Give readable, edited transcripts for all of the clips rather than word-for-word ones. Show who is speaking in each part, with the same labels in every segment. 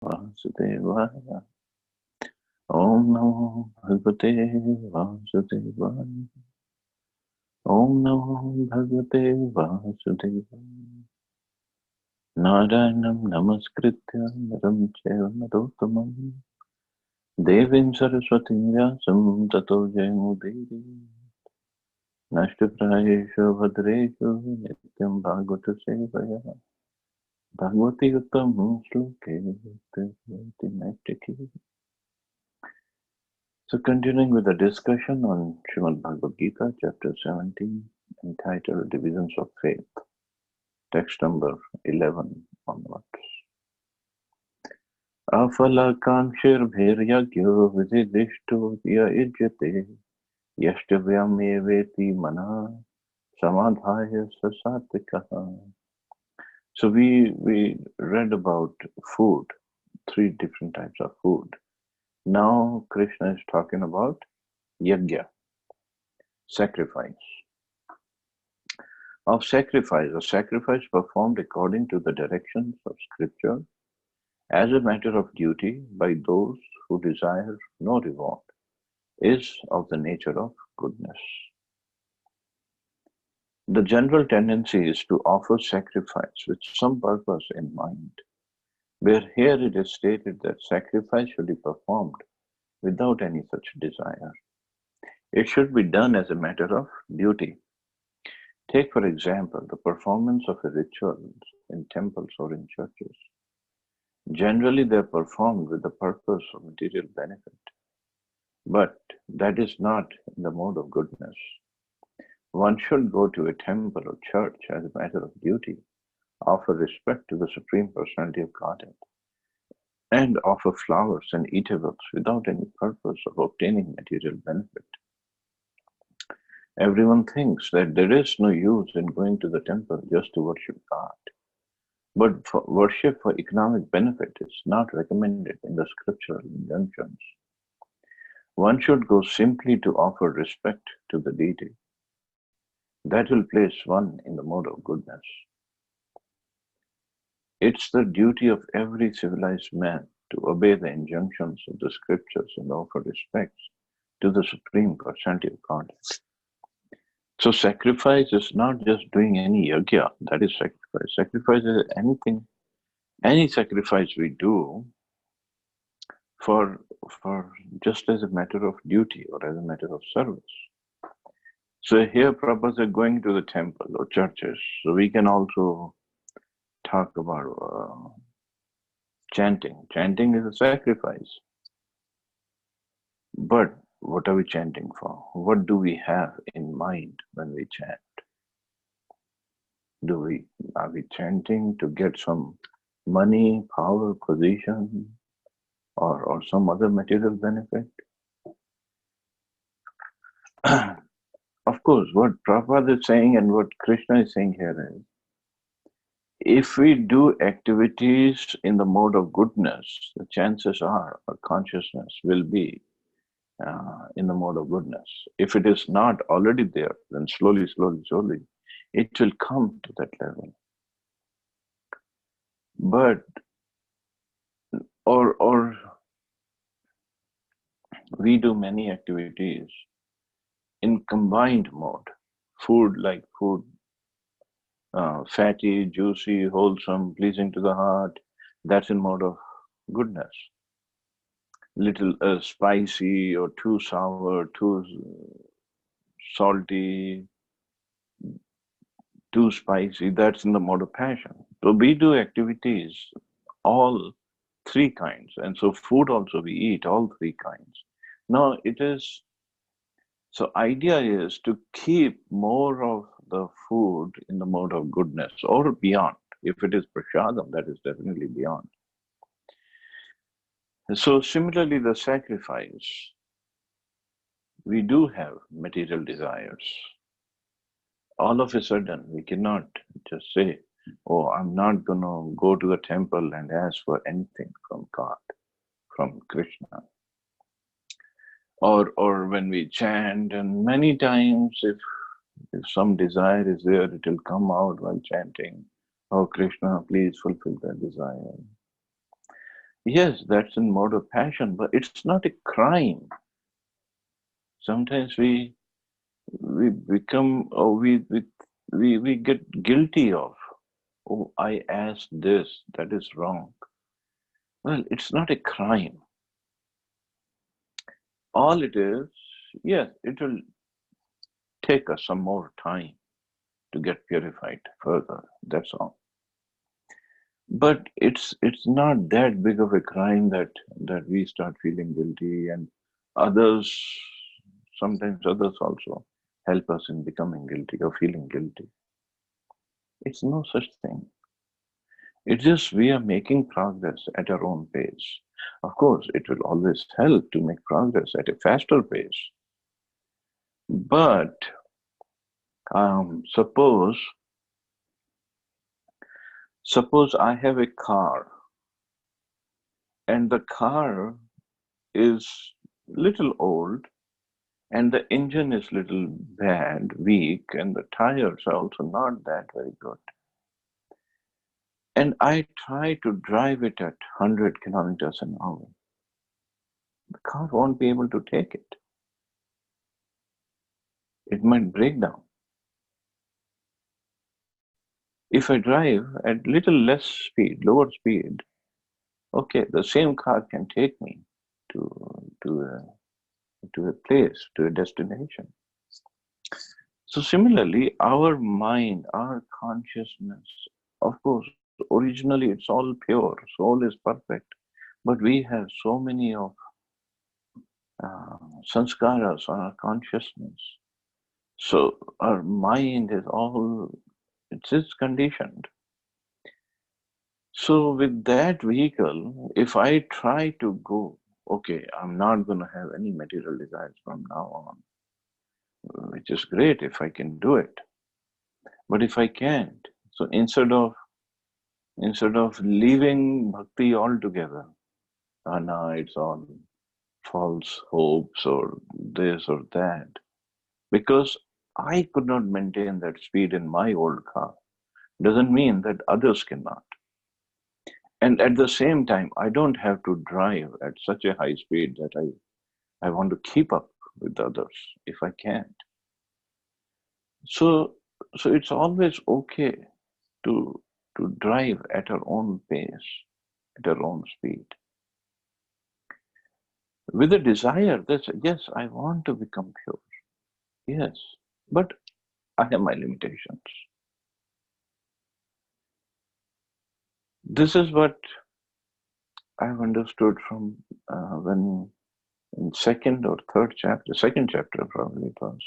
Speaker 1: Vasudevaya. Om Namo Bhagavate Vasudevaya. Om Namo Bhagavate Vasudevaya. Narayanam Namaskritya Naram Chaiva Narottamam Devim Saraswati Vyasam Tato Jayamudiri Nashtaprayeshu Bhadreshu Nityam Bhagavata Sevaya Bhagavati Uttam Shloke Bhakti Naitaki. So continuing with the discussion on Srimad Bhagavad Gita, chapter 17, entitled Divisions of Faith, text number 11 onwards. Afalakanshir bhiryagyo visidishto ya ijyate yashtavyam eveti mana samadhaya sasatikaha. So we read about food, three different types of food. Now Krishna is talking about yajna, sacrifice. Of sacrifice, a sacrifice performed according to the directions of scripture as a matter of duty by those who desire no reward is of the nature of goodness. The general tendency is to offer sacrifice with some purpose in mind, where here it is stated that sacrifice should be performed without any such desire. It should be done as a matter of duty. Take, for example, the performance of a ritual in temples or in churches. Generally, they are performed with the purpose of material benefit, but that is not in the mode of goodness. One should go to a temple or church as a matter of duty, offer respect to the Supreme Personality of Godhead, and offer flowers and eatables without any purpose of obtaining material benefit. Everyone thinks that there is no use in going to the temple just to worship God. But for worship for economic benefit is not recommended in the scriptural injunctions. One should go simply to offer respect to the deity. That will place one in the mode of goodness. It's the duty of every civilized man to obey the injunctions of the scriptures and offer respects to the Supreme Personality of Godhead. So sacrifice is not just doing any yajna, that is sacrifice. Sacrifice is anything, any sacrifice we do for just as a matter of duty or as a matter of service. So here Prabhupada said going to the temple or churches. So we can also talk about chanting. Chanting is a sacrifice. But what are we chanting for? What do we have in mind when we chant? Are we chanting to get some money, power, position, or some other material benefit? Of course, what Prabhupada is saying and what Krishna is saying here is, if we do activities in the mode of goodness, the chances are our consciousness will be in the mode of goodness. If it is not already there, then slowly, it will come to that level. But, or we do many activities in combined mode. Food, fatty, juicy, wholesome, pleasing to the heart, that's in mode of goodness. Little spicy or too sour, too salty, too spicy, that's in the mode of passion. So we do activities, all three kinds. And so food also we eat, all three kinds. Now so idea is to keep more of the food in the mode of goodness or beyond. If it is prasadam, that is definitely beyond. So similarly, the sacrifice, we do have material desires. All of a sudden, we cannot just say, oh, I'm not going to go to the temple and ask for anything from God, from Krishna. Or when we chant, and many times if some desire is there, it will come out while chanting, oh Krishna, please fulfill that desire. Yes, that's in mode of passion, but it's not a crime. Sometimes we become, or we get guilty of, oh, I asked this, that is wrong. Well, it's not a crime. All it is, yes, it will take us some more time to get purified further. That's all. But it's not that big of a crime that we start feeling guilty, and others, sometimes others also help us in becoming guilty or feeling guilty. It's no such thing. It's just we are making progress at our own pace. Of course, it will always help to make progress at a faster pace. But suppose I have a car, and the car is little old, and the engine is little bad, weak, and the tires are also not that very good. And I try to drive it at 100 kilometers an hour. The car won't be able to take it. It might break down. If I drive at little less speed, lower speed, okay, the same car can take me to a place, to a destination. So similarly, our mind, our consciousness, of course, originally it's all pure, soul is perfect, but we have so many of sanskaras on our consciousness. So our mind is all, it's conditioned. So with that vehicle, if I try to go, okay, I'm not going to have any material desires from now on, which is great if I can do it. But if I can't, so instead of leaving bhakti altogether, no, it's all false hopes or this or that, because I could not maintain that speed in my old car, doesn't mean that others cannot. And at the same time, I don't have to drive at such a high speed that I want to keep up with others if I can't. So it's always okay to drive at our own pace, at our own speed. With a desire that, yes, I want to become pure. Yes, but I have my limitations. This is what I've understood from when in second chapter probably it was,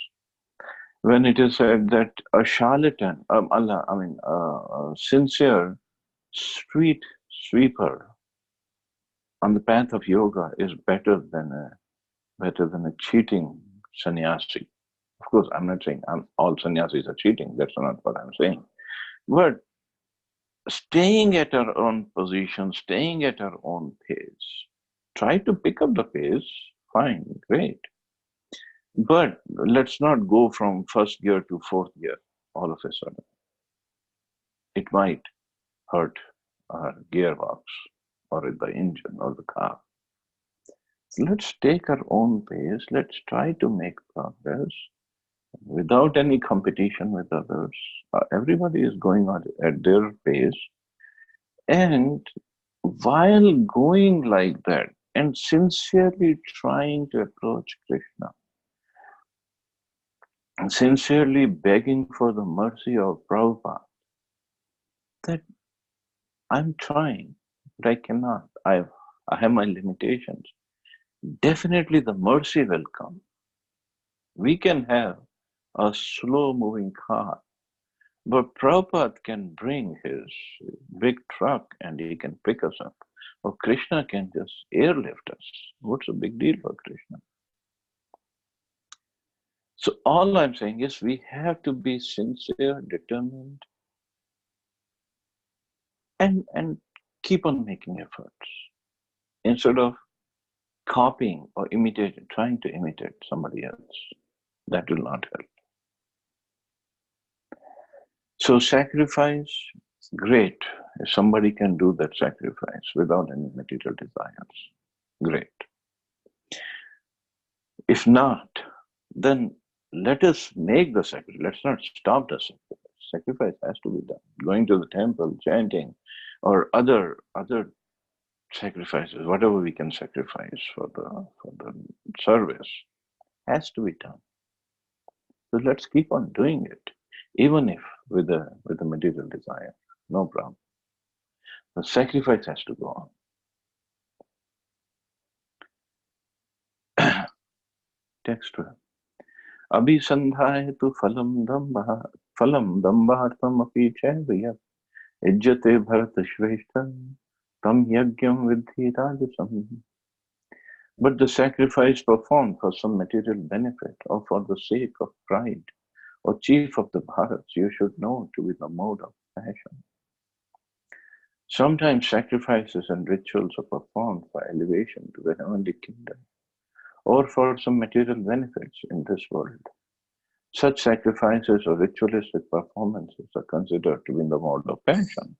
Speaker 1: when it is said that a charlatan, a sincere street sweeper on the path of yoga is better than a cheating sannyasi. Of course, I'm not saying all sannyasis are cheating. That's not what I'm saying. But staying at our own position, staying at our own pace, try to pick up the pace, fine, great. But let's not go from first gear to fourth gear all of a sudden. It might hurt our gearbox or the engine or the car. Let's take our own pace. Let's try to make progress without any competition with others. Everybody is going on at their pace. And while going like that and sincerely trying to approach Krishna, and sincerely begging for the mercy of Prabhupada, that I'm trying, but I cannot. I have my limitations. Definitely the mercy will come. We can have a slow moving car, but Prabhupada can bring his big truck and he can pick us up. Or Krishna can just airlift us. What's a big deal for Krishna? So all I'm saying is we have to be sincere, determined, and keep on making efforts instead of copying or imitating, trying to imitate somebody else. That will not help. So sacrifice, great. If somebody can do that sacrifice without any material desires, great. If not, then let us make the sacrifice. Let's not stop the sacrifice. Sacrifice has to be done. Going to the temple, chanting, or other sacrifices, whatever we can sacrifice for the service, has to be done. So let's keep on doing it, even if with a material desire. No problem. The sacrifice has to go on. Text 12. Abhisandhaya tu phalam dambhartam api chaiva ijjate bharata shrestha tam yagyam vidhi rajasam. But the sacrifice performed for some material benefit or for the sake of pride or chief of the Bharats, you should know to be the mode of passion. Sometimes sacrifices and rituals are performed for elevation to the heavenly kingdom or for some material benefits in this world. Such sacrifices or ritualistic performances are considered to be in the mode of passion.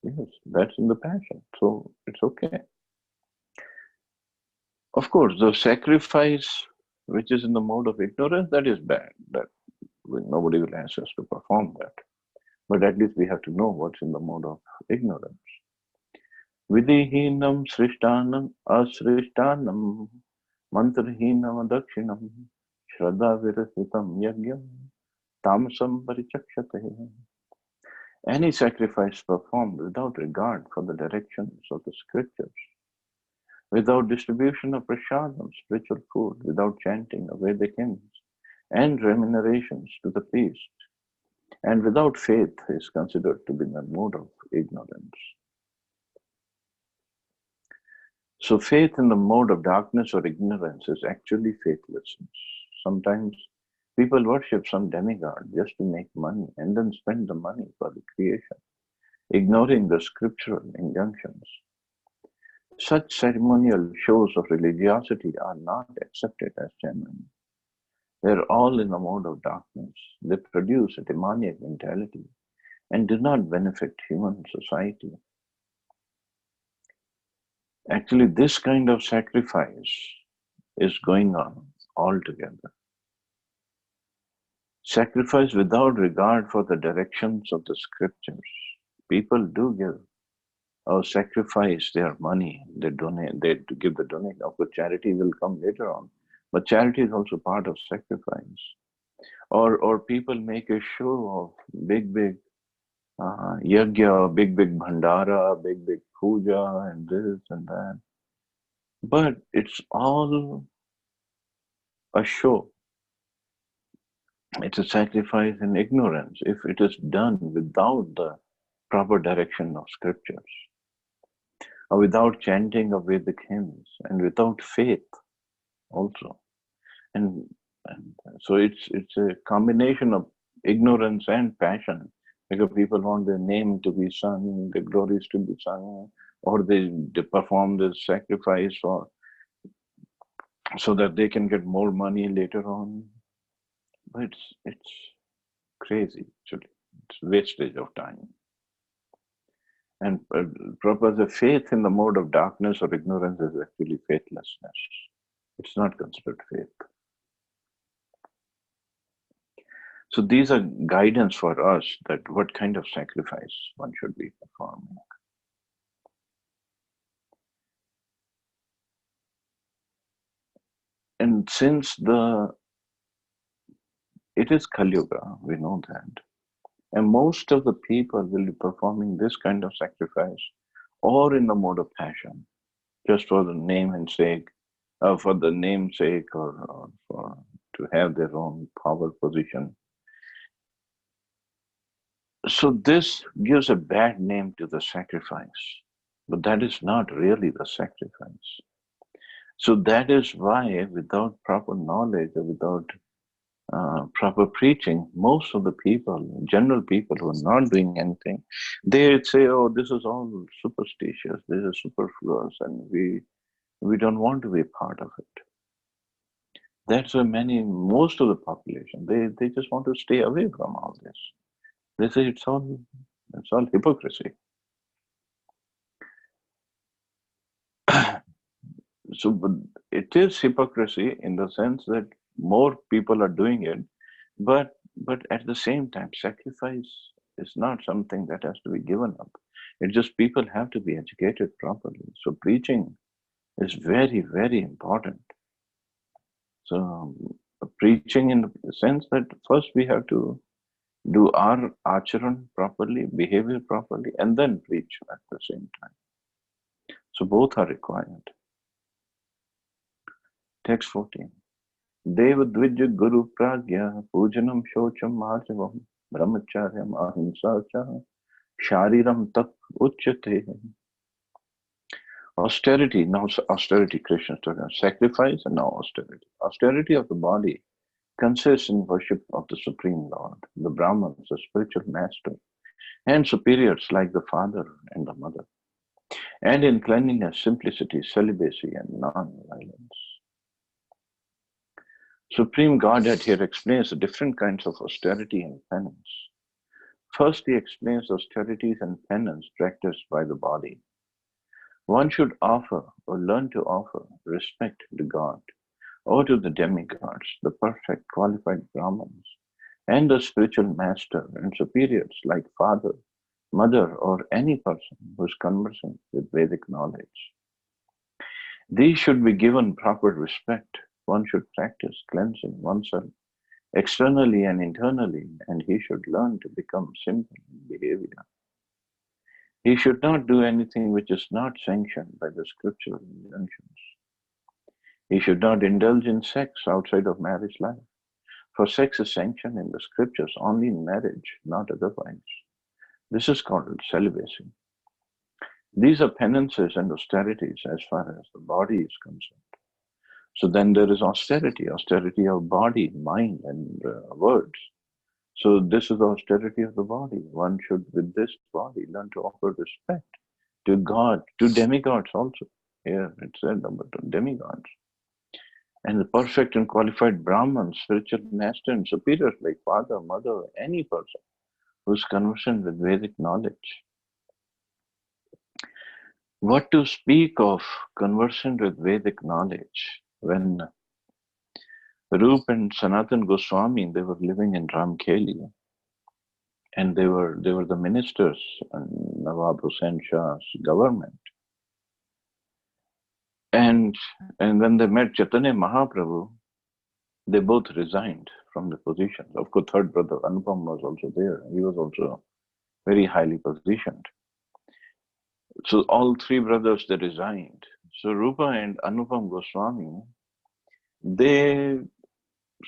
Speaker 1: Yes, that's in the passion, so it's okay. Of course, the sacrifice which is in the mode of ignorance, that is bad. That nobody will ask us to perform that. But at least we have to know what's in the mode of ignorance. Vidihinam srishtanam asrishtanam mantrahinam adakshinam shraddha virasitam yagyam tamasam parichakshate. Any sacrifice performed without regard for the directions of the scriptures, without distribution of prasadam, spiritual food, without chanting of Vedic hymns and remunerations to the priest, and without faith is considered to be the mode of ignorance. So faith in the mode of darkness or ignorance is actually faithlessness. Sometimes people worship some demigod just to make money and then spend the money for the creation, ignoring the scriptural injunctions. Such ceremonial shows of religiosity are not accepted as genuine. They are all in the mode of darkness. They produce a demoniac mentality and do not benefit human society. Actually, this kind of sacrifice is going on altogether. Sacrifice without regard for the directions of the scriptures. People do give or sacrifice their money, they donate, they give the donation. Of course, charity will come later on, but charity is also part of sacrifice. Or people make a show of big yajna, big bhandara, big puja, and this and that. But it's all a show. It's a sacrifice in ignorance if it is done without the proper direction of scriptures, or without chanting of Vedic hymns, and without faith also. And so it's a combination of ignorance and passion, because people want their name to be sung, their glories to be sung, or they perform this sacrifice so that they can get more money later on. But it's crazy, actually. It's wastage of time. And proper faith in the mode of darkness or ignorance is actually faithlessness. It's not considered faith. So these are guidance for us that what kind of sacrifice one should be performing. And since it is Kali Yuga, we know that. And most of the people will be performing this kind of sacrifice or in the mode of passion, just for the name and sake, for the namesake or for to have their own power position. So this gives a bad name to the sacrifice, but that is not really the sacrifice. So that is why without proper knowledge or without proper preaching, most of the people, general people who are not doing anything, they say, oh, this is all superstitious, this is superfluous, and we don't want to be part of it. That's why most of the population, they just want to stay away from all this. They say it's all It's all hypocrisy. So but it is hypocrisy in the sense that more people are doing it, but at the same time, sacrifice is not something that has to be given up. It's just people have to be educated properly. So preaching is very, very important. So preaching in the sense that first we have to do our acharan properly, behavior properly, and then preach at the same time. So both are required. Text 14. Dev Dvij Guru Pragya Pujanam Shocham Marjavam Brahmacharyam Ahimsa Cha Shariram Tap Uchyate. Austerity, now austerity, Krishna told us. Sacrifice and now austerity. Austerity of the body consists in worship of the Supreme Lord, the Brahmans, the spiritual master, and superiors like the father and the mother, and in cleanliness, simplicity, celibacy, and non-violence. Supreme Godhead here explains the different kinds of austerity and penance. First, he explains austerities and penance practiced by the body. One should offer or learn to offer respect to God or to the demigods, the perfect qualified Brahmins, and the spiritual master and superiors like father, mother, or any person who is conversant with Vedic knowledge. These should be given proper respect. One should practice cleansing oneself externally and internally, and he should learn to become simple in behavior. He should not do anything which is not sanctioned by the scriptural injunctions. He should not indulge in sex outside of marriage life, for sex is sanctioned in the scriptures only in marriage, not otherwise. This is called celibacy. These are penances and austerities as far as the body is concerned. So then there is austerity of body, mind, and words. So this is the austerity of the body. One should, with this body, learn to offer respect to God, to demigods also. Here it said about demigods. And the perfect and qualified Brahman, spiritual master and superiors like father, mother, any person who is conversant with Vedic knowledge. What to speak of conversant with Vedic knowledge when Rup and Sanatan Goswami, they were living in Ramkheli, and they were the ministers in Nawab Hussain Shah's government. And when they met Chaitanya Mahaprabhu, they both resigned from the positions. Of course, third brother Anupam was also there. He was also very highly positioned. So all three brothers, they resigned. So Rupa and Anupam Goswami, they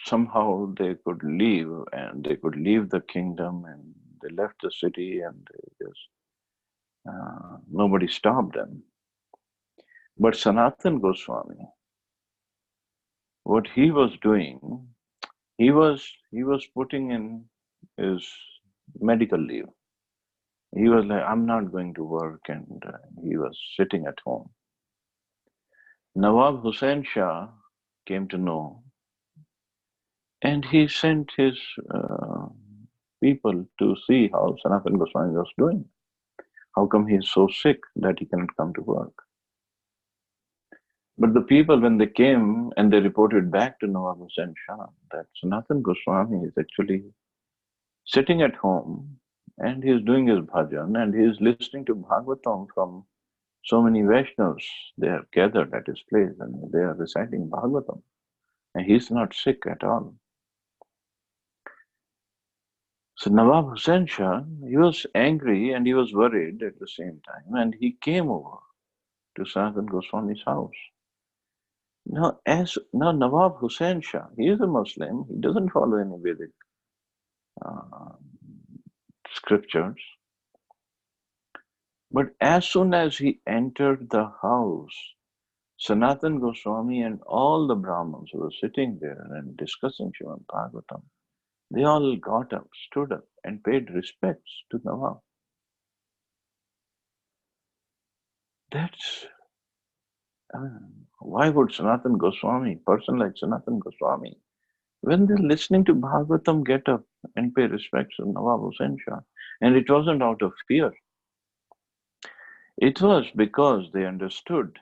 Speaker 1: somehow they could leave, and they could leave the kingdom, and they left the city, and they just nobody stopped them. But Sanatan Goswami, what he was doing, he was putting in his medical leave. He was like, I'm not going to work, and he was sitting at home. Nawab Hussain Shah came to know, and he sent his people to see how Sanatan Goswami was doing. How come he is so sick that he cannot come to work? But the people, when they came and they reported back to Nawab Hussain Shah that Sanatan Goswami is actually sitting at home and he is doing his bhajan and he is listening to Bhagavatam from so many Vaishnavas. They are gathered at his place and they are reciting Bhagavatam, and he is not sick at all. So Nawab Hussain Shah, he was angry and he was worried at the same time, and he came over to Sanatan Goswami's house. Now Nawab Hussain Shah, he is a Muslim, he doesn't follow any Vedic scriptures. But as soon as he entered the house, Sanatan Goswami and all the Brahmins who were sitting there and discussing Srimad Bhagavatam, they all got up, stood up, and paid respects to Nawab. That's, why would Sanatan Goswami, person like Sanatan Goswami, when they're listening to Bhagavatam, get up and pay respects to Nawab Hussain Shah? And it wasn't out of fear. It was because they understood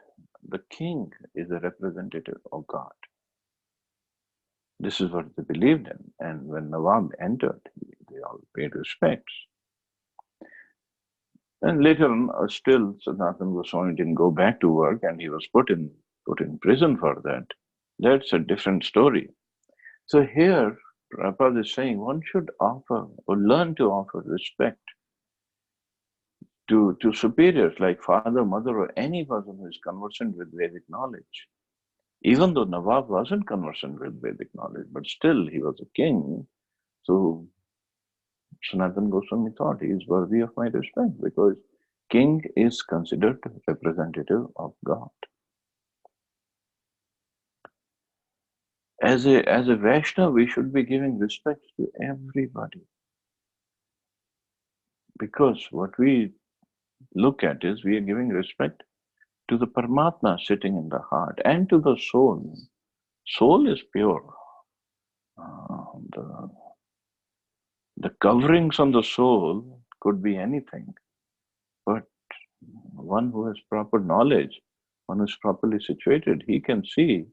Speaker 1: the king is a representative of God. This is what they believed in. And when Nawab entered, they all paid respects. And later on, still, Sanatana Goswami didn't go back to work, and he was put in prison for that. That's a different story. So here, Prabhupada is saying one should offer or learn to offer respect to superiors like father, mother, or any person who is conversant with Vedic knowledge. Even though Nawab wasn't conversant with Vedic knowledge, but still he was a king. So Sanatana Goswami thought he is worthy of my respect because king is considered representative of God. As a Vaishnava, we should be giving respect to everybody. Because what we look at is we are giving respect to the Paramatma sitting in the heart and to the soul. Soul is pure. The coverings on the soul could be anything, but one who has proper knowledge, one who is properly situated, he can see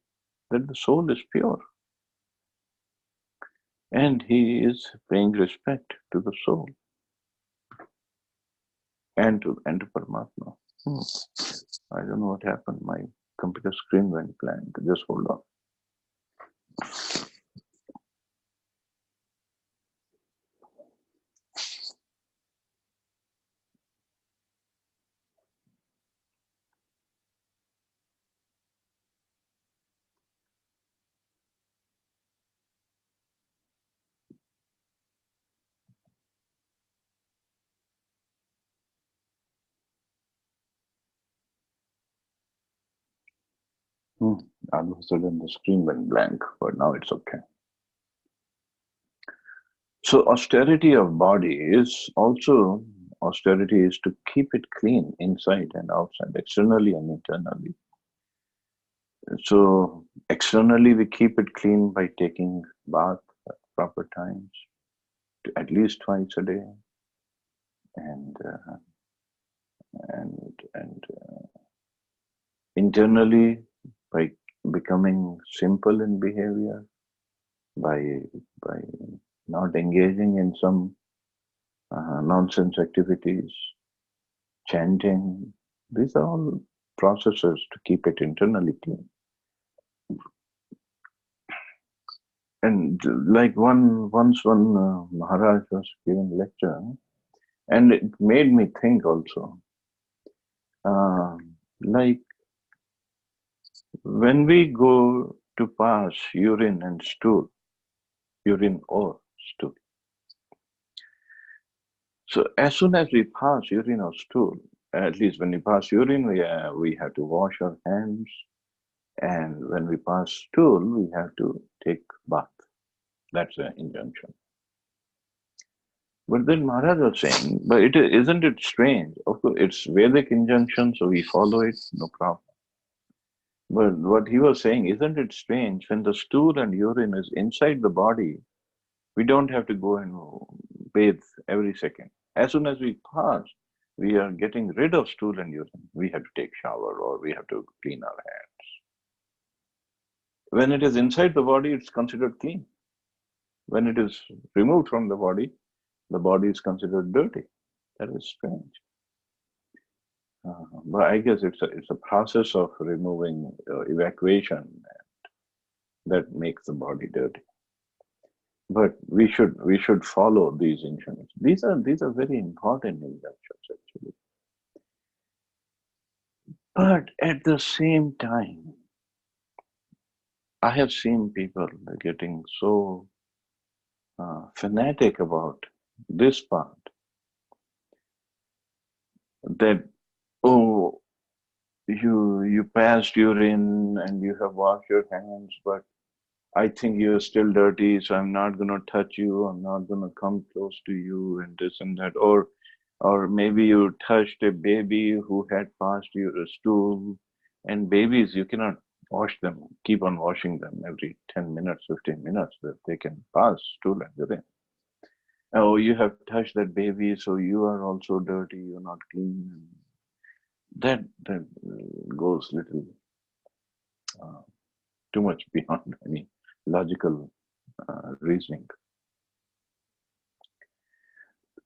Speaker 1: that the soul is pure. And he is paying respect to the soul and to Paramatma. I don't know what happened. My computer screen went blank. Just hold on. All of a sudden the screen went blank, but now it's okay. So austerity of body is also, austerity is to keep it clean inside and outside, externally and internally. So externally we keep it clean by taking bath at proper times, at least twice a day, and internally by becoming simple in behavior, by not engaging in some nonsense activities, chanting. These are all processes to keep it internally clean. And like once one Maharaj was giving a lecture, and it made me think also, like when we go to pass urine and stool, urine or stool. So as soon as we pass urine or stool, at least when we pass urine, we have to wash our hands, and when we pass stool, we have to take bath. That's an injunction. But then Maharaj was saying, but isn't it strange? Of course, it's Vedic injunction, so we follow it, no problem. But what he was saying, isn't it strange when the stool and urine is inside the body, we don't have to go and bathe every second. As soon as we pass, we are getting rid of stool and urine. We have to take shower or we have to clean our hands. When it is inside the body, it's considered clean. When it is removed from the body is considered dirty. That is strange. But I guess it's a process of removing evacuation that makes the body dirty. But we should follow these injunctions. These are very important injunctions actually. But at the same time, I have seen people getting so fanatic about this part that, oh, you passed urine and you have washed your hands, but I think you're still dirty, so I'm not going to touch you, I'm not going to come close to you, and this and that. Or maybe you touched a baby who had passed your stool, and babies, you cannot wash them, keep on washing them every 10 minutes, 15 minutes, that they can pass stool and urine. Oh, you have touched that baby, so you are also dirty, you're not clean. That goes little uh, too much beyond any logical reasoning.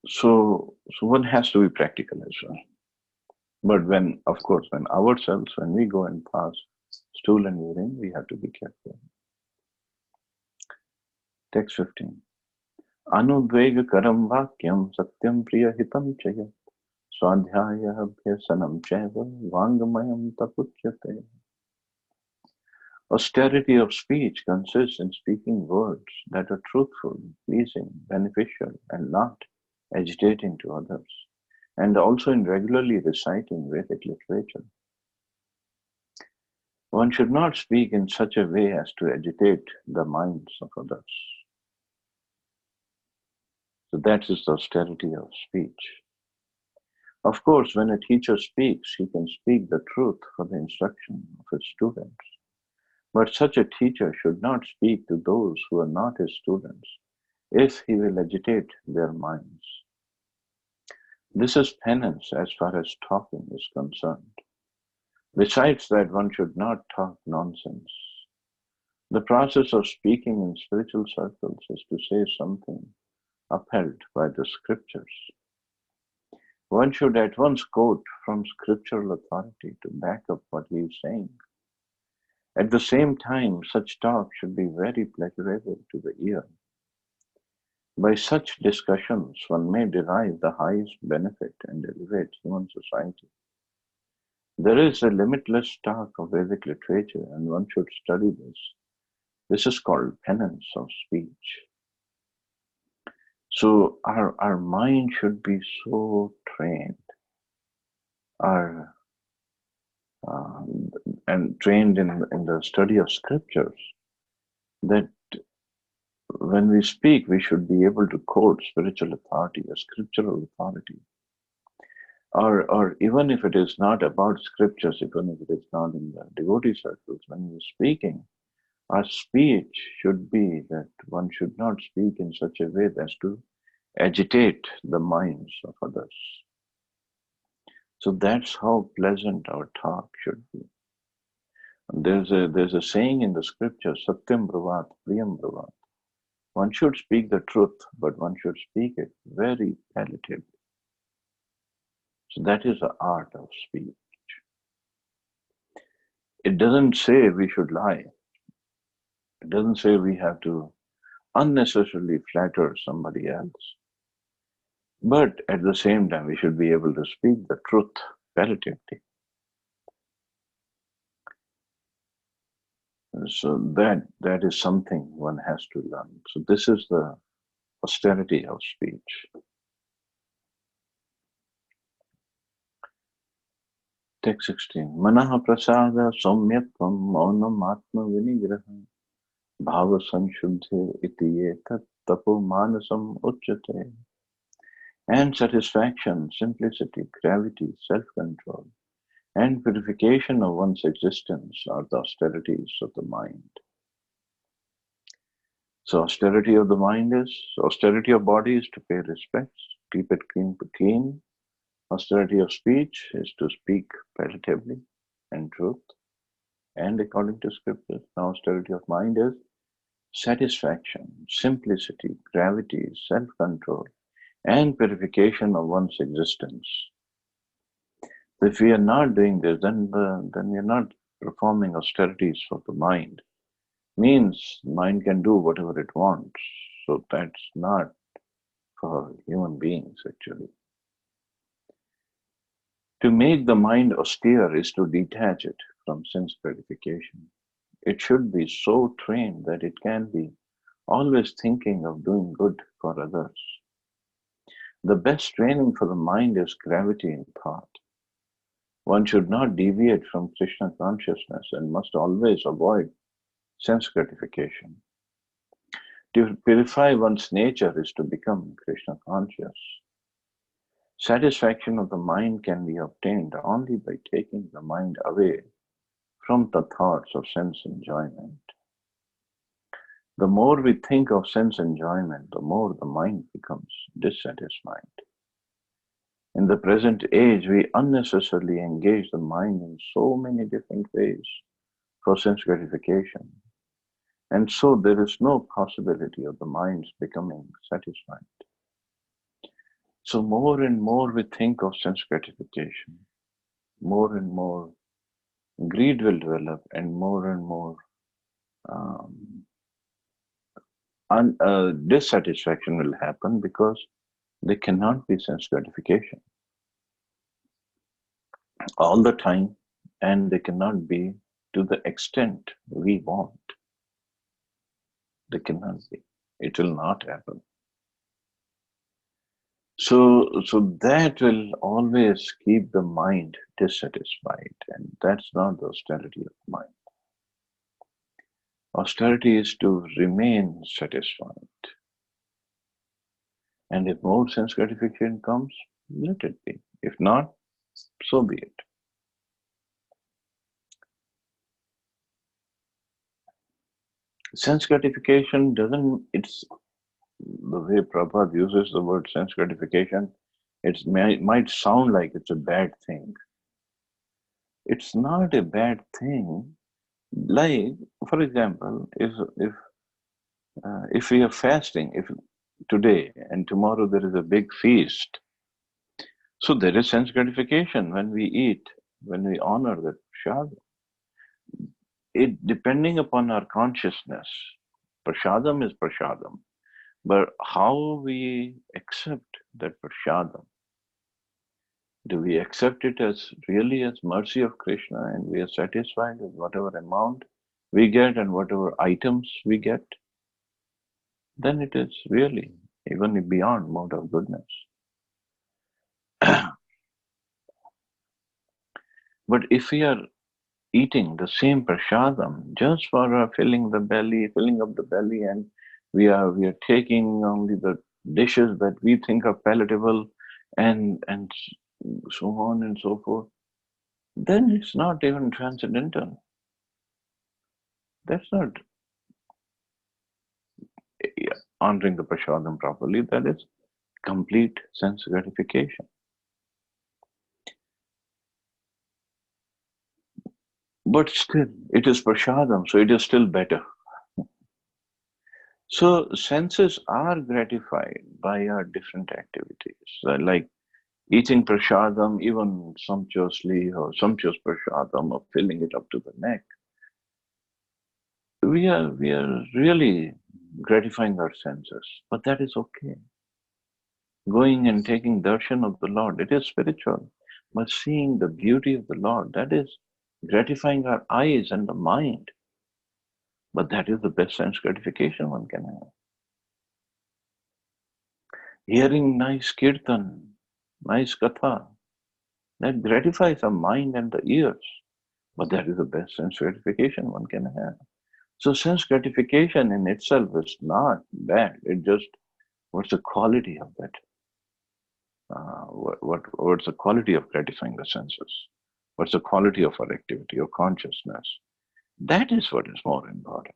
Speaker 1: So one has to be practical as well. But when, of course, when ourselves, when we go and pass stool and urine, we have to be careful. Text 15. Anudvegakaram vakyam satyam priya hitam chaya swadhyaya abhyasanam chaiva vangamayam tapuchyate. Austerity of speech consists in speaking words that are truthful, pleasing, beneficial, and not agitating to others, and also in regularly reciting Vedic literature. One should not speak in such a way as to agitate the minds of others. So that is the austerity of speech. Of course, when a teacher speaks, he can speak the truth for the instruction of his students. But such a teacher should not speak to those who are not his students, if he will agitate their minds. This is penance as far as talking is concerned. Besides that, one should not talk nonsense. The process of speaking in spiritual circles is to say something upheld by the scriptures. One should at once quote from scriptural authority to back up what he is saying. At the same time, such talk should be very pleasurable to the ear. By such discussions, one may derive the highest benefit and elevate human society. There is a limitless stock of Vedic literature, and one should study this. This is called penance of speech. So our mind should be so trained, and trained in the study of scriptures, that when we speak, we should be able to quote spiritual authority, a scriptural authority. Or even if it is not about scriptures, even if it is not in the devotee circles, when we're speaking, our speech should be that one should not speak in such a way as to agitate the minds of others. So that's how pleasant our talk should be. And there's a saying in the scripture, Satyam Bravat, Priyam Bravat. One should speak the truth, but one should speak it very palatably. So that is the art of speech. It doesn't say we should lie. It doesn't say we have to unnecessarily flatter somebody else. But at the same time, we should be able to speak the truth palatably. So that is something one has to learn. So this is the austerity of speech. Text 16. Manaha prasada somyatvam maunam atma vinigraha bhava sanshuddhe iti etat tapo manasam uchyate. And satisfaction, simplicity, gravity, self-control, and purification of one's existence are the austerities of the mind. So austerity of the mind is, austerity of body is to pay respects, keep it clean. Austerity of speech is to speak palatably and truth and according to scriptures. Now austerity of mind is satisfaction, simplicity, gravity, self-control, and purification of one's existence. If we are not doing this, then we are not performing austerities for the mind. Means mind can do whatever it wants. So that's not for human beings actually. To make the mind austere is to detach it from sense gratification. It should be so trained that it can be always thinking of doing good for others. The best training for the mind is gravity in thought. One should not deviate from Krishna consciousness and must always avoid sense gratification. To purify one's nature is to become Krishna conscious. Satisfaction of the mind can be obtained only by taking the mind away from the thoughts of sense enjoyment. The more we think of sense enjoyment, the more the mind becomes dissatisfied. In the present age, we unnecessarily engage the mind in so many different ways for sense gratification. And so there is no possibility of the mind's becoming satisfied. So more and more we think of sense gratification, more and more greed will develop, and more dissatisfaction will happen because there cannot be sense gratification all the time, and they cannot be to the extent we want. They cannot be. It will not happen. So that will always keep the mind dissatisfied, and that's not the austerity of mind. Austerity is to remain satisfied. And if more sense gratification comes, let it be. If not, so be it. Sense gratification it's the way Prabhupada uses the word sense gratification, it might sound like it's a bad thing. It's not a bad thing. Like, for example, if we are fasting, if today and tomorrow there is a big feast, so there is sense gratification when we eat, when we honor that prashadam. It depending upon our consciousness, prashadam is prashadam, but how we accept that prashadam. Do we accept it as really as mercy of Krishna, and we are satisfied with whatever amount we get and whatever items we get? Then it is really even beyond mode of goodness. But if we are eating the same prashadam just for filling up the belly, and we are taking only the dishes that we think are palatable, and so on and so forth, then it's not even transcendental. That's not honoring the prashadam properly. That is complete sense gratification. But still, it is prashadam, so it is still better. So senses are gratified by our different activities, like eating prashadam, even sumptuously, or sumptuous prashadam, or filling it up to the neck. We are really gratifying our senses, but that is okay. Going and taking darshan of the Lord, it is spiritual, but seeing the beauty of the Lord, that is gratifying our eyes and the mind. But that is the best sense gratification one can have. Hearing nice kirtan, nice katha, that gratifies the mind and the ears. But that is the best sense gratification one can have. So sense gratification in itself is not bad. It just, what's the quality of that? What's the quality of gratifying the senses? What's the quality of our activity or consciousness? That is what is more important.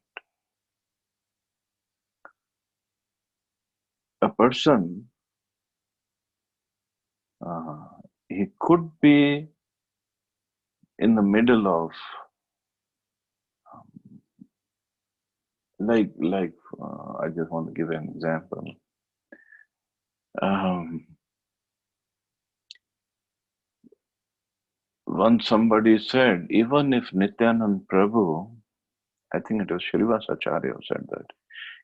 Speaker 1: A person, he could be in the middle of, I just want to give an example. Once somebody said, even if Nityanand Prabhu, I think it was Srivas Acharya who said that,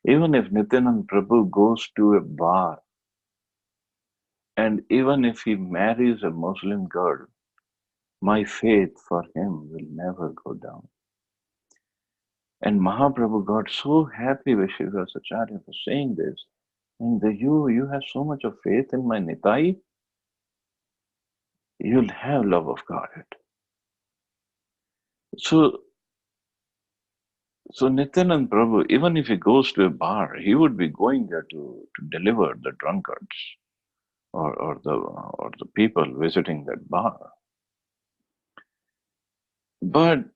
Speaker 1: even if Nityanand Prabhu goes to a bar, and even if he marries a Muslim girl, my faith for him will never go down. And Mahaprabhu got so happy with Srivas Acharya for saying this, and you have so much of faith in my Nitai, you'll have love of God. So Nityanand Prabhu, even if he goes to a bar, he would be going there to deliver the drunkards or the people visiting that bar. But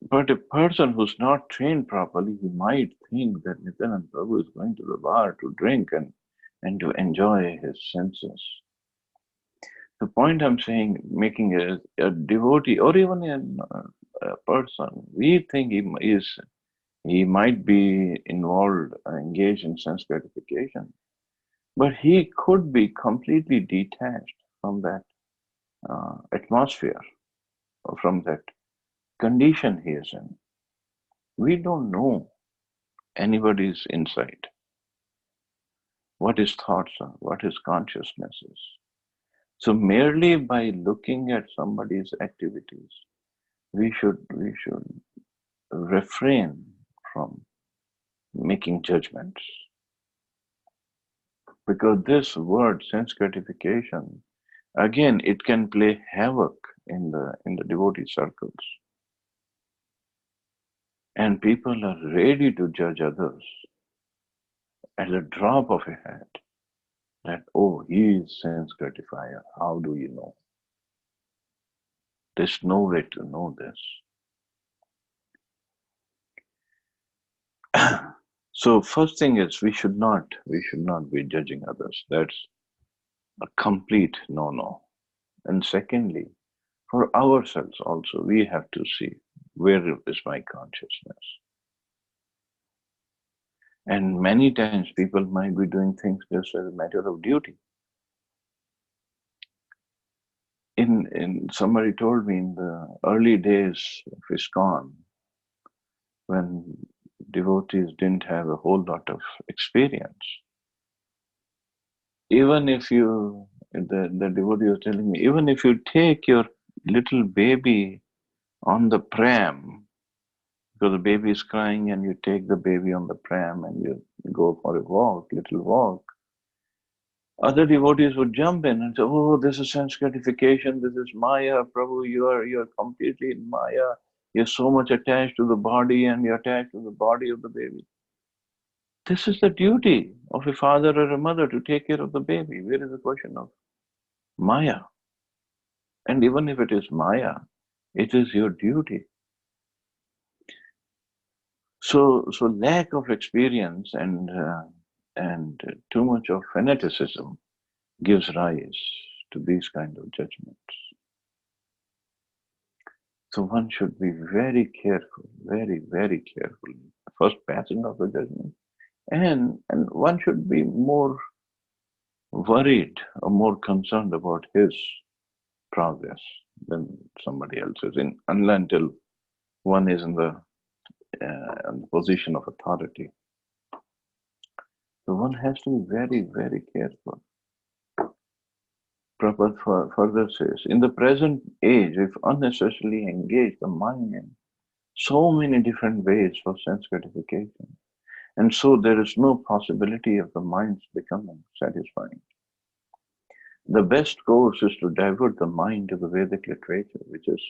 Speaker 1: But a person who's not trained properly, he might think that Nityanand Prabhu is going to the bar to drink and to enjoy his senses. The point I'm saying, making is a devotee or even a person, we think he might be involved, engaged in sense gratification, but he could be completely detached from that atmosphere, or from that condition he is in. We don't know anybody's inside, what his thoughts are, what his consciousness is. So merely by looking at somebody's activities, we should refrain from making judgments. Because this word, sense gratification, again, it can play havoc in the devotee circles. And people are ready to judge others at the drop of a hat. That, oh, he is sense gratifier. How do you know? There's no way to know this. So first thing is we should not be judging others. That's a complete no-no. And secondly, for ourselves also, we have to see where is my consciousness. And many times people might be doing things just as a matter of duty. Somebody told me in the early days of ISKCON, when devotees didn't have a whole lot of experience, even if the devotee was telling me, even if you take your little baby on the pram, because the baby is crying and you take the baby on the pram and you go for a little walk, other devotees would jump in and say, oh, this is sense gratification, this is Maya, Prabhu, you are completely in Maya, you're so much attached to the body and you're attached to the body of the baby. This is the duty of a father or a mother, to take care of the baby. Where is the question of Maya? And even if it is Maya, it is your duty. So lack of experience and too much of fanaticism gives rise to these kind of judgments. So one should be very careful, very, very careful. First passing of the judgment. And one should be more worried or more concerned about his progress than somebody else's, until one is in the position of authority. So one has to be very, very careful. Prabhupada further says, in the present age, we've unnecessarily engaged the mind in so many different ways for sense gratification. And so there is no possibility of the mind's becoming satisfying. The best course is to divert the mind to the Vedic literature, which is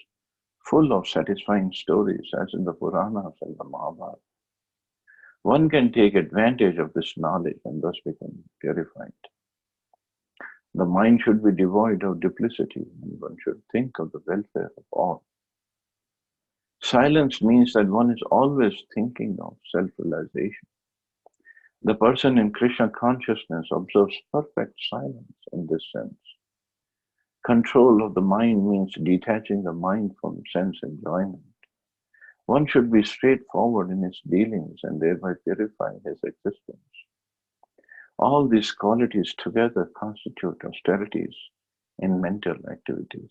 Speaker 1: full of satisfying stories, as in the Puranas and the Mahabharata. One can take advantage of this knowledge and thus become purified. The mind should be devoid of duplicity, and one should think of the welfare of all. Silence means that one is always thinking of self-realization. The person in Krishna consciousness observes perfect silence in this sense. Control of the mind means detaching the mind from sense enjoyment. One should be straightforward in his dealings and thereby purify his existence. All these qualities together constitute austerities in mental activities.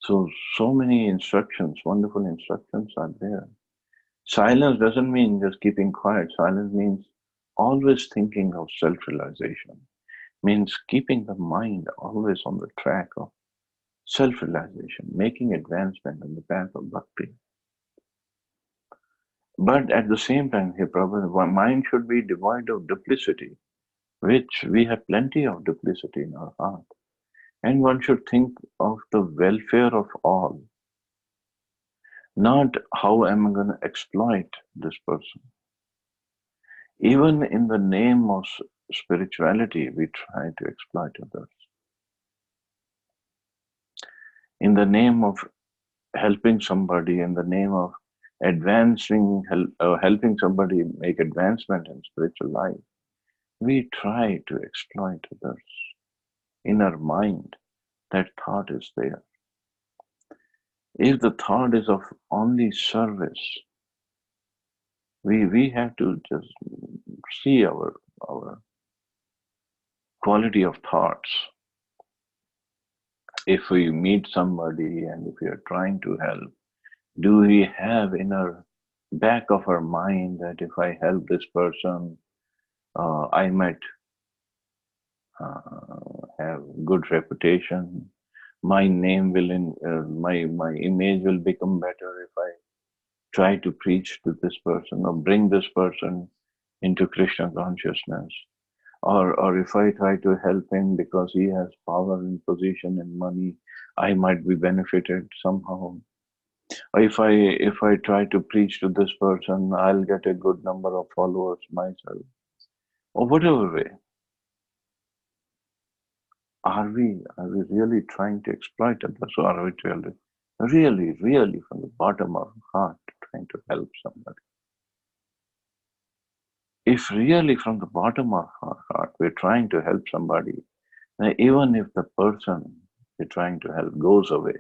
Speaker 1: So many instructions, wonderful instructions are there. Silence doesn't mean just keeping quiet. Silence means always thinking of self-realization. Means keeping the mind always on the track of self-realization, making advancement on the path of bhakti. But at the same time, here, Prabhupada, one mind should be devoid of duplicity, which we have plenty of duplicity in our heart. And one should think of the welfare of all, not how am I going to exploit this person. Even in the name of spirituality, we try to exploit others. In the name of helping somebody in the name of helping somebody make advancement in spiritual life, we try to exploit others. In our mind, that thought is there. If the thought is of only service, we have to just see our quality of thoughts. If we meet somebody and if we are trying to help, do we have in our back of our mind that if I help this person, I might have good reputation, my name will my image will become better if I try to preach to this person or bring this person into Krishna consciousness, or if I try to help him because he has power and position and money, I might be benefited somehow. Or if I try to preach to this person, I'll get a good number of followers myself, or whatever way. Are we really trying to exploit others, or are we really from the bottom of our heart trying to help somebody? If really from the bottom of our heart we're trying to help somebody, then even if the person we're trying to help goes away,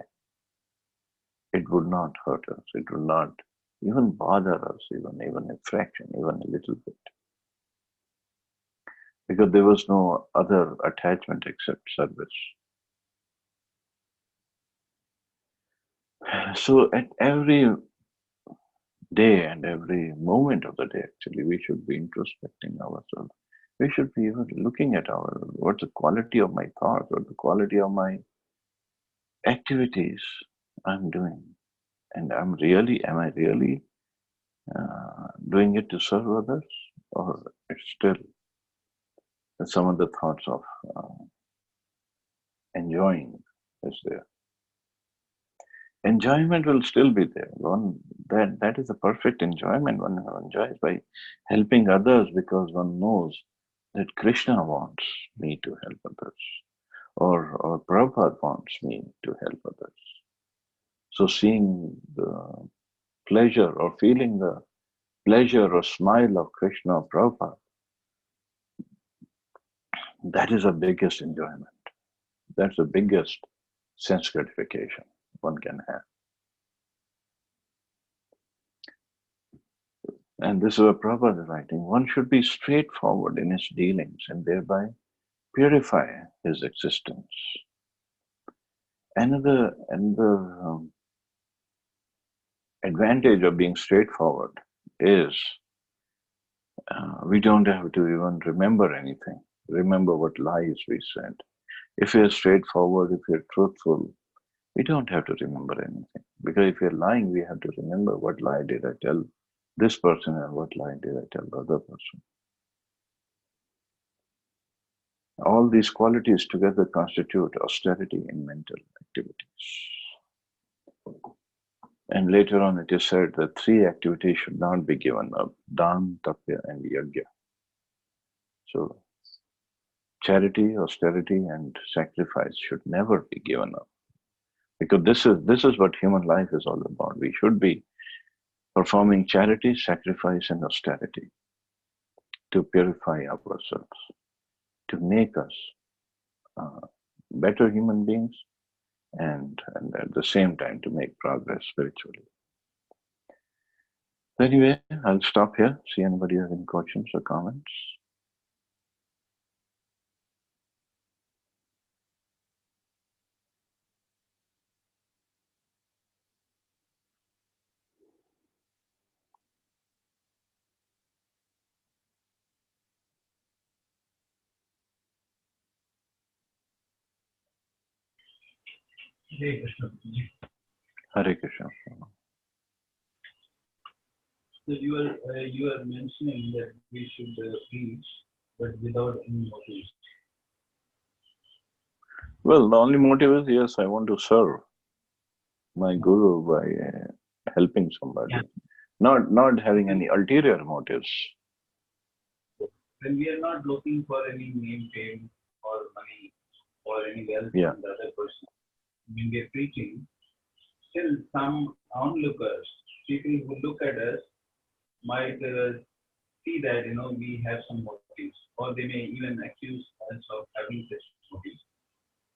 Speaker 1: it would not hurt us. It would not even bother us, even a fraction, even a little bit. Because there was no other attachment except service. So at every day and every moment of the day, actually, we should be introspecting ourselves. We should be even looking at what's the quality of my thoughts, or the quality of my activities I'm doing. And am I really doing it to serve others? Or it's still some of the thoughts of enjoying is there. Enjoyment will still be there. That is a perfect enjoyment. One enjoys by helping others because one knows that Krishna wants me to help others, or Prabhupada wants me to help others. So seeing the pleasure or feeling the pleasure or smile of Krishna or Prabhupada, that is the biggest enjoyment. That's the biggest sense gratification one can have. And this is what Prabhupada is writing. One should be straightforward in his dealings and thereby purify his existence. Another advantage of being straightforward is we don't have to even remember anything. Remember what lies we said. If you're straightforward, if you're truthful, we don't have to remember anything. Because if you're lying, we have to remember what lie did I tell this person and what lie did I tell the other person. All these qualities together constitute austerity in mental activities. And later on it is said that 3 activities should not be given up: dan, tapya, and yajna. So charity, austerity, and sacrifice should never be given up. Because this is what human life is all about. We should be performing charity, sacrifice, and austerity to purify ourselves, to make us better human beings, and at the same time to make progress spiritually. Anyway, I'll stop here. See anybody have any questions or comments?
Speaker 2: Hare Krishna.
Speaker 1: Hare Krishna.
Speaker 2: So you are mentioning that we should preach, but without any motive.
Speaker 1: Well, the only motive is, yes, I want to serve my guru by helping somebody, not having any ulterior motives.
Speaker 2: When we are not looking for any name, fame, or money, or any wealth
Speaker 1: Yeah.
Speaker 2: from the other person, when we are preaching, still some onlookers, people who look at us, might see that we have some motives, or they may even accuse us of having such motives.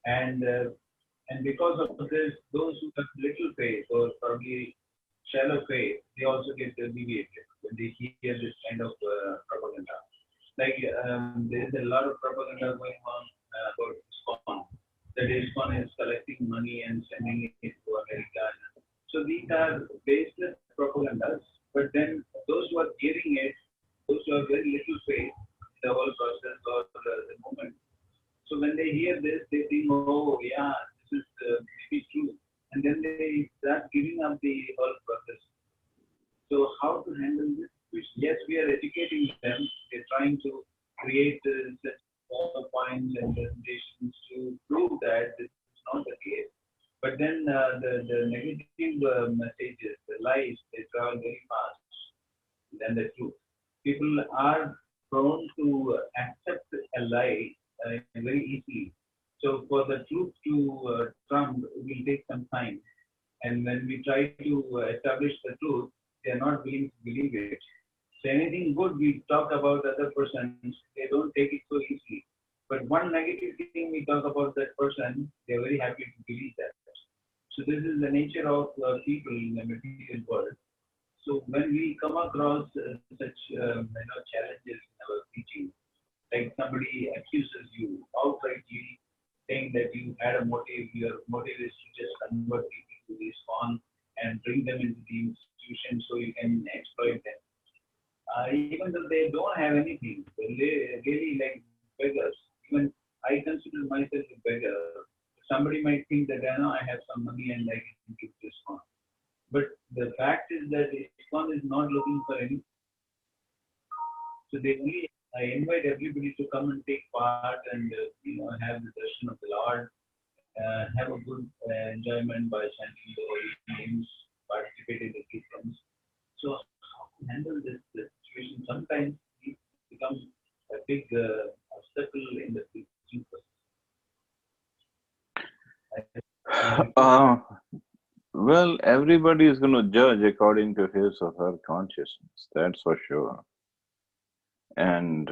Speaker 2: And because of this, those who have little faith or probably shallow faith, they also get deviated when they hear this kind of propaganda. Like there is a lot of propaganda going on about ISKCON. That ISKCON is collecting money and sending it to America. So these are baseless propagandas. But then those who are hearing it, those who have very little faith in the whole process or the movement, so when they hear this, they think, oh yeah, this is maybe true, and then they start giving up the whole process. So how to handle this? Yes, we are educating them. We're trying to create such points and presentations to prove that this is not the case. But then the negative messages, the lies, they travel very fast than the truth. People are prone to accept a lie very easily. So for the truth to trump, it will take some time. And when we try to establish the truth, they are not willing to believe it. So anything good we talk about other persons, they don't take it so easily. But one negative thing we talk about that person, they are very happy to believe that. So this is the nature of people in the material world. So when we come across such challenges in our teaching, like somebody accuses you outrightly, saying that you had a motive, your motive is to just convert people to this con and bring them into the institution so you can exploit them. Even though they don't have anything, they're really like beggars. Even I consider myself a beggar. Somebody might think that I have some money and I can give this con. But the fact is that ISKCON is not looking for any. So they only I invite everybody to come and take part and have the darshan of the Lord, have a good enjoyment by chanting the holy names, participate in the kirtans. So how to handle this situation? Sometimes it becomes a big obstacle in the teaching process.
Speaker 1: Well, everybody is going to judge according to his or her consciousness, that's for sure. And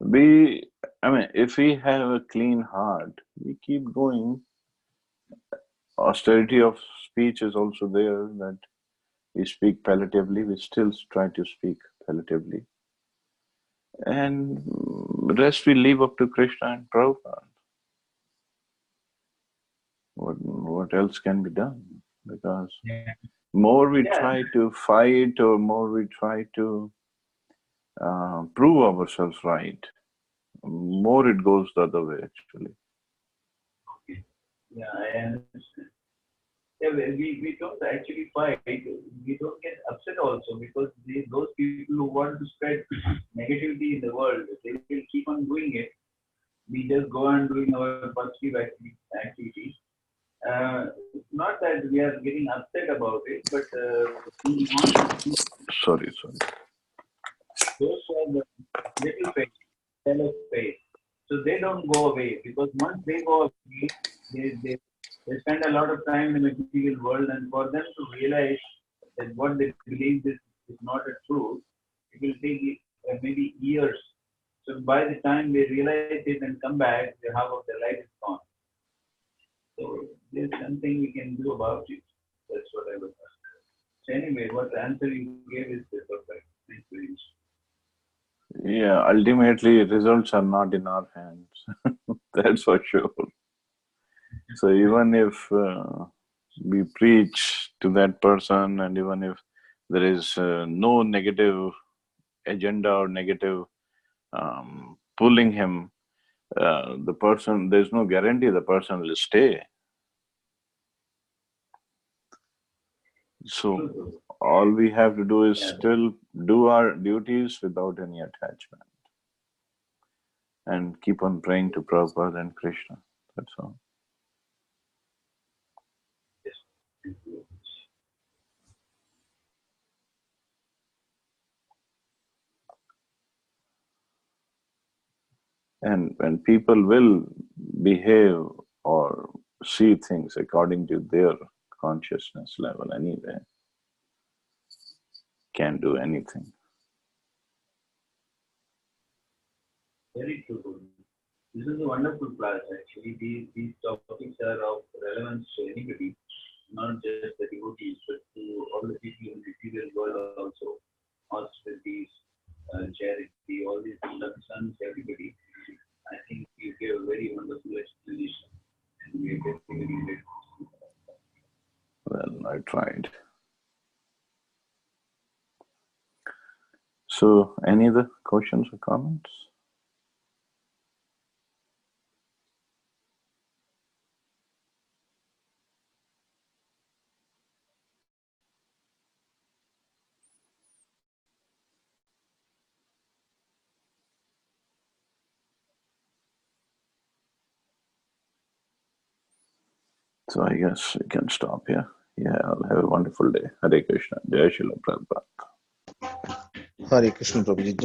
Speaker 1: if we have a clean heart, we keep going. Austerity of speech is also there, that we speak palliatively, we still try to speak palliatively. And rest we leave up to Krishna and Prabhupada. What else can be done? Because more we try to fight, or more we try to prove ourselves right, more it goes the other way, actually.
Speaker 2: Yeah, I understand. Yeah, we don't actually fight. We don't get upset also because those people who want to spread negativity in the world, they will keep on doing it. We just go on doing our positive activities. Not that we are getting upset about it, but we want to.
Speaker 1: Sorry.
Speaker 2: Those who have the little faith, shallow faith, so they don't go away because once they go away, they spend a lot of time in the material world, and for them to realize that what they believe is not a truth, it will take maybe years. So by the time they realize it and come back, the half of their life is gone. So there's something we can do about it. That's what I would ask. So anyway, what the answer you gave is perfect. Thank you very much.
Speaker 1: Yeah, ultimately results are not in our hands. That's for sure. So even if we preach to that person, and even if there is no negative agenda or negative pulling him, the person, there's no guarantee the person will stay. So all we have to do is still do our duties without any attachment, and keep on praying to Prabhupada and Krishna. That's all. And when people will behave or see things according to their consciousness level anyway. Can't do anything.
Speaker 2: Very true. This is a wonderful class actually. These topics are of relevance to anybody, not just the devotees, but to all the people in the material world also. Austerities, charity, all these concerns everybody. I think you gave a very wonderful explanation. And we are very grateful.
Speaker 1: Well, I tried. So, any other questions or comments? So I guess we can stop here. Yeah, I'll have a wonderful day. Hare Krishna. Jai Srila Prabhupada.
Speaker 3: Hare Krishna Prabhuji.